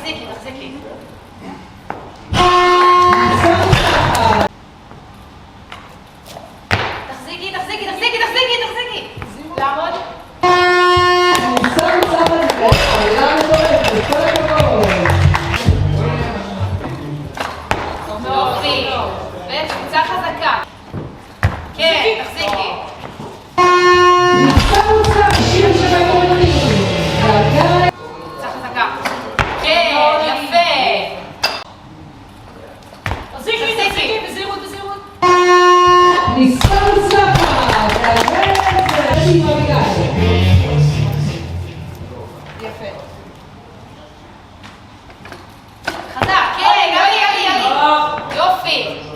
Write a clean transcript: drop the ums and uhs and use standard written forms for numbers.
תחזיקי, תחזיקי. תחזיקי, תחזיקי, תחזיקי, תחזיקי, תחזיקי. לעמוד. יופי. וקבוצה חזקה. כן, תחזיקי. קבוצה חזקה. כן, יפה. תחזיקי. בזהירות, בזהירות. יפה. חזק, כן, יאללה, יאללה. יופי.